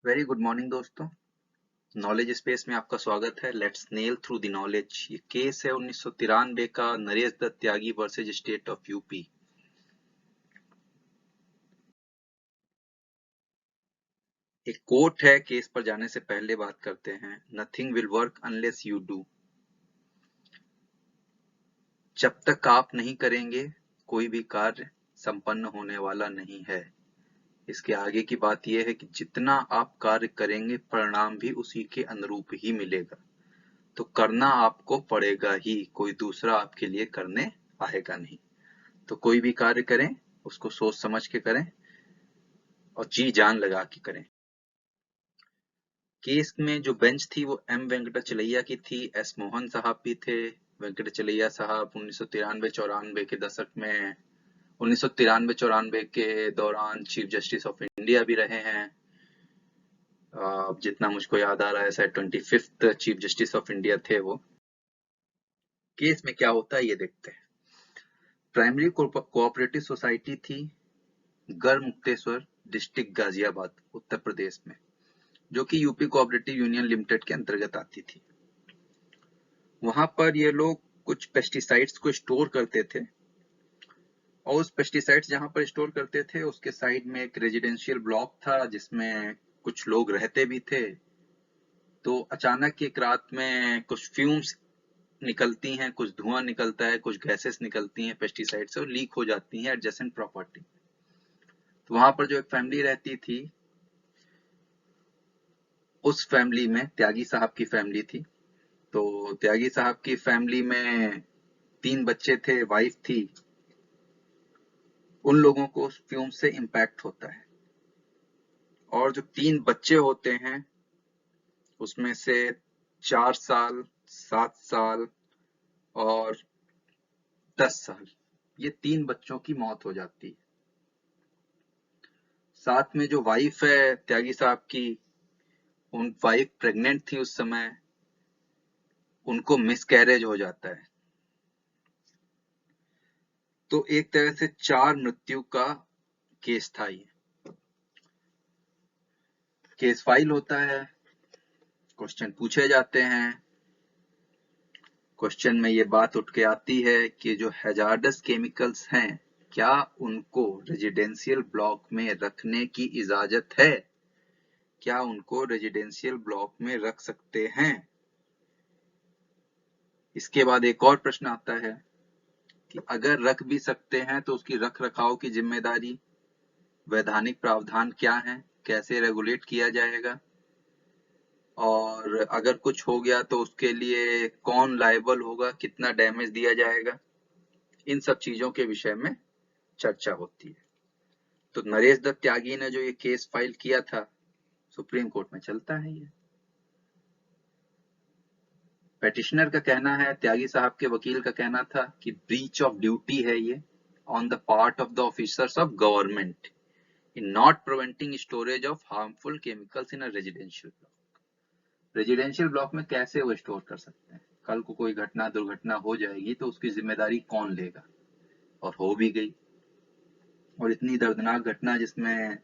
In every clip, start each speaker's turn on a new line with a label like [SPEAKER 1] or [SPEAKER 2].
[SPEAKER 1] Very good morning दोस्तों। Knowledge space में आपका स्वागत है। Let's nail through the knowledge. ये केस है 1993 का, नरेश दत्त त्यागी वर्सेज स्टेट ऑफ यूपी। एक कोट है, केस पर जाने से पहले बात करते हैं। Nothing will work unless you do. जब तक आप नहीं करेंगे कोई भी कार्य संपन्न होने वाला नहीं है। इसके आगे की बात यह है कि जितना आप कार्य करेंगे परिणाम भी उसी के अनुरूप ही मिलेगा। तो करना आपको पड़ेगा ही, कोई दूसरा आपके लिए करने आएगा नहीं। तो कोई भी कार्य करें उसको सोच समझ के करें और जी जान लगा के करें। केस में जो बेंच थी वो एम वेंकटचलैया की थी, एस मोहन साहब भी थे। वेंकटचलैया साहब 1993-94 के दशक में 1993-94 के दौरान चीफ जस्टिस ऑफ इंडिया भी रहे हैं। जितना मुझको याद आ रहा है शायद 25th chief justice of India थे वो। केस में क्या होता है ये देखते हैं। प्राइमरी कोऑपरेटिव सोसाइटी थी गढ़मुक्तेश्वर, डिस्ट्रिक्ट गाजियाबाद, उत्तर प्रदेश में, जो कि यूपी कोऑपरेटिव यूनियन लिमिटेड के अंतर्गत आती थी। वहां पर ये लोग कुछ पेस्टिसाइड्स को स्टोर करते थे और उस पेस्टिसाइड्स जहां पर स्टोर करते थे उसके साइड में एक रेजिडेंशियल ब्लॉक था जिसमें कुछ लोग रहते भी थे। तो अचानक एक रात में कुछ फ्यूम्स निकलती हैं, कुछ धुआं निकलता है, कुछ गैसेस निकलती हैं पेस्टिसाइड से और लीक हो जाती हैं एडजेसेंट प्रॉपर्टी। तो वहां पर जो एक फैमिली रहती थी, उस फैमिली में त्यागी साहब की फैमिली थी। तो त्यागी साहब की फैमिली में 3 बच्चे थे, वाइफ थी। उन लोगों को फ्यूम से इम्पैक्ट होता है और जो 3 बच्चे होते हैं उसमें से 4 साल, 7 साल और 10 साल, ये 3 बच्चों की मौत हो जाती है। साथ में जो वाइफ है त्यागी साहब की, उन वाइफ प्रेग्नेंट थी उस समय, उनको मिसकैरेज हो जाता है। तो एक तरह से 4 मृत्यु का केस था ये। केस फाइल होता है, क्वेश्चन पूछे जाते हैं। क्वेश्चन में ये बात उठ के आती है कि जो हैजार्डस केमिकल्स हैं क्या उनको रेजिडेंशियल ब्लॉक में रखने की इजाजत है? क्या उनको रेजिडेंशियल ब्लॉक में रख सकते हैं? इसके बाद एक और प्रश्न आता है कि अगर रख भी सकते हैं तो उसकी रख रखाव की जिम्मेदारी, वैधानिक प्रावधान क्या है, कैसे रेगुलेट किया जाएगा, और अगर कुछ हो गया तो उसके लिए कौन लायबल होगा, कितना डैमेज दिया जाएगा। इन सब चीजों के विषय में चर्चा होती है। तो नरेश दत्त त्यागी ने जो ये केस फाइल किया था, सुप्रीम कोर्ट में चलता है ये। पेटिशनर का कहना है, त्यागी साहब के वकील का कहना था कि ब्रीच ऑफ ड्यूटी है ये on the part of the officers of government in not preventing storage of harmful chemicals in a residential block. Residential block में कैसे वो स्टोर कर सकते हैं? कल को कोई घटना दुर्घटना हो जाएगी तो उसकी जिम्मेदारी कौन लेगा? और हो भी गई। और इतनी दर्दनाक घटना जिसमें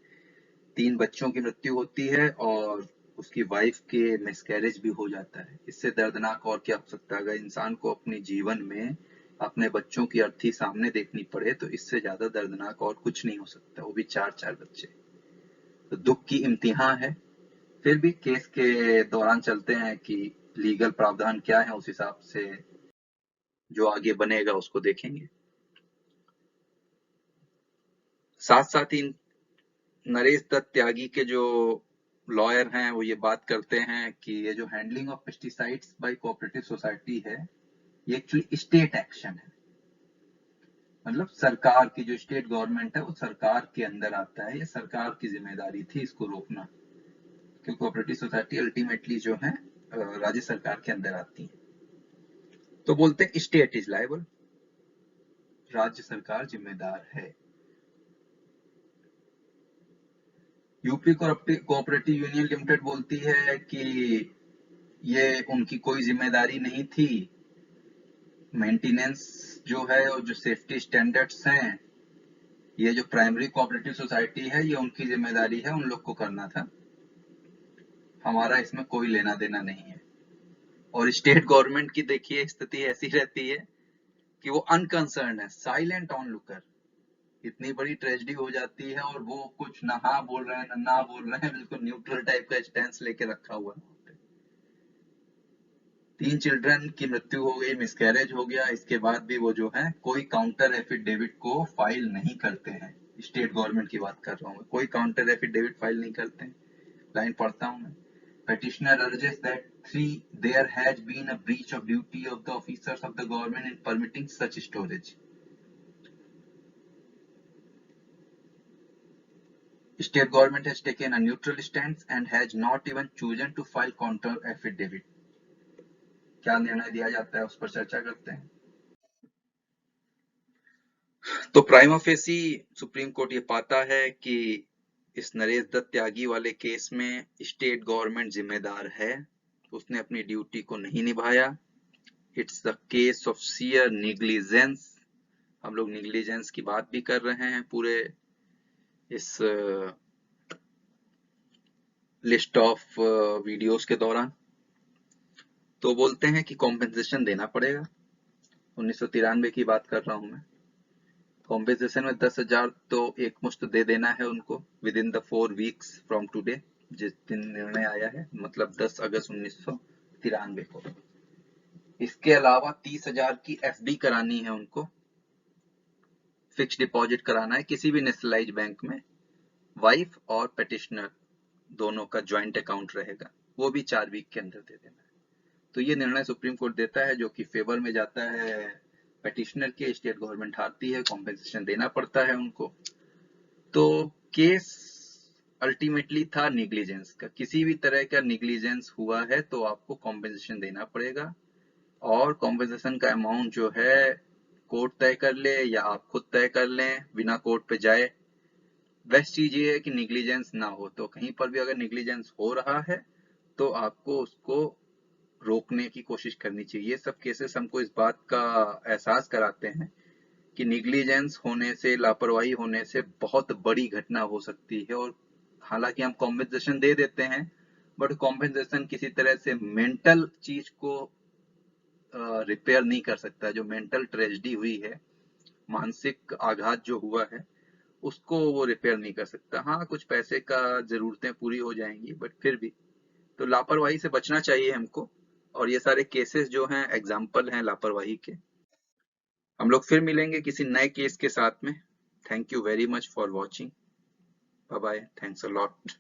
[SPEAKER 1] 3 बच्चों की मृत्यु होती है और उसकी वाइफ के मिसकैरेज भी हो जाता है। इससे दर्दनाक और क्या हो सकता है? अगर इंसान को अपने जीवन में अपने बच्चों की अर्थी सामने देखनी पड़े तो इससे ज्यादा दर्दनाक और कुछ नहीं हो सकता, वो भी 4-4 बच्चे। तो दुख की इम्तिहान है। फिर भी केस के दौरान चलते हैं कि लीगल प्रावधान क्या है, उस हिसाब से जो आगे बनेगा उसको देखेंगे। साथ साथ ही नरेश दत्त त्यागी के जो लॉयर हैं वो ये बात करते हैं कि ये जो handling of pesticides by cooperative society है ये एक्चुअली स्टेट एक्शन है। मतलब सरकार की, जो स्टेट गवर्नमेंट है वो सरकार के अंदर आता है, ये सरकार की जिम्मेदारी थी इसको रोकना, क्योंकि कोऑपरेटिव सोसाइटी अल्टीमेटली जो है राज्य सरकार के अंदर आती है। तो बोलते हैं स्टेट इज लायबल, राज्य सरकार जिम्मेदार है। यूपी कोऑपरेटिव यूनियन लिमिटेड बोलती है कि ये उनकी कोई जिम्मेदारी नहीं थी। मेंटेनेंस जो है और जो सेफ्टी स्टैंडर्ड्स हैं, ये जो प्राइमरी कोऑपरेटिव सोसाइटी है ये उनकी जिम्मेदारी है, उन लोग को करना था। हमारा इसमें कोई लेना देना नहीं है। और स्टेट गवर्नमेंट की देखिए स्थिति ऐसी रहती है कि वो अनकंसर्न है, साइलेंट ऑन लुकर। इतनी बड़ी ट्रेजेडी हो जाती है और वो कुछ ना हाँ बोल रहे हैं ना बोल रहे हैं, बिल्कुल न्यूट्रल टाइप का स्टैंस लेके रखा हुआ है। 3 चिल्ड्रन की मृत्यु हो गई, मिसकैरेज हो गया, इसके बाद भी वो जो है कोई काउंटर एफिडेविट को फाइल नहीं करते हैं। स्टेट गवर्नमेंट की बात कर रहा हूँ, कोई काउंटर एफिडेविट फाइल नहीं करते हैं। लाइन पढ़ता हूँ मैं। Petitioner urges that 3 there has been a breach of duty of the officers of the government in permitting such storage. State government has taken a neutral stance and has not even chosen to file counter affidavit. क्या निर्णय दिया जाता है उस पर चर्चा करते हैं। तो प्राइमा फेसी सुप्रीम कोर्ट ये पाता है कि इस नरेश दत्त त्यागी वाले केस में स्टेट गवर्नमेंट जिम्मेदार है, उसने अपनी ड्यूटी को नहीं निभाया। It's the case of sheer negligence. हम लोग नेग्लिजेंस की बात भी कर रहे हैं पूरे इस लिस्ट ऑफ वीडियोस के दौरान। तो बोलते हैं कि कॉम्पेंसेशन देना पड़ेगा। 1993 की बात कर रहा हूं मैं। कॉम्पेंसेशन में 10,000 तो एक मुश्त दे देना है उनको with in the 4 weeks from today, जिस दिन निर्णय आया है, मतलब 10 अगस्त 1993 को। इसके अलावा 30,000 की एफडी करानी है उनको, फिक्स डिपॉजिट कराना है किसी भी नेशनलाइज बैंक में। वाइफ और पेटिशनर दोनों का ज्वाइंट अकाउंट रहेगा, वो भी 4 वीक के अंदर दे देना है। तो ये निर्णय सुप्रीम कोर्ट देता है जो कि फेवर में जाता है पेटिशनर के। स्टेट गवर्नमेंट हारती है, कॉम्पेंसेशन देना पड़ता है उनको। तो केस अल्टीमेटली था निग्लिजेंस का। किसी भी तरह का निग्लिजेंस हुआ है तो आपको कॉम्पेंसेशन देना पड़ेगा, और कॉम्पेंसेशन का अमाउंट जो है कोर्ट तय कर ले या आप खुद तय कर लें बिना कोर्ट पे जाए। बेस्ट चीज ये है कि निग्लिजेंस ना हो। तो कहीं पर भी अगर निग्लिजेंस हो रहा है तो आपको उसको रोकने की कोशिश करनी चाहिए। ये सब केसेस हमको इस बात का एहसास कराते हैं कि निग्लिजेंस होने से, लापरवाही होने से बहुत बड़ी घटना हो सकती है। और हालांकि हम कॉम्पेंसेशन दे देते हैं, बट कॉम्पेंसेशन किसी तरह से मेंटल चीज को रिपेयर नहीं कर सकता। जो मेंटल ट्रेजेडी हुई है, मानसिक आघात जो हुआ है, उसको वो रिपेयर नहीं कर सकता। हाँ, कुछ पैसे का जरूरतें पूरी हो जाएंगी, बट फिर भी तो लापरवाही से बचना चाहिए हमको। और ये सारे केसेस जो हैं एग्जाम्पल हैं लापरवाही के। हम लोग फिर मिलेंगे किसी नए केस के साथ में। Thank you very much for watching. Bye bye, thanks a lot.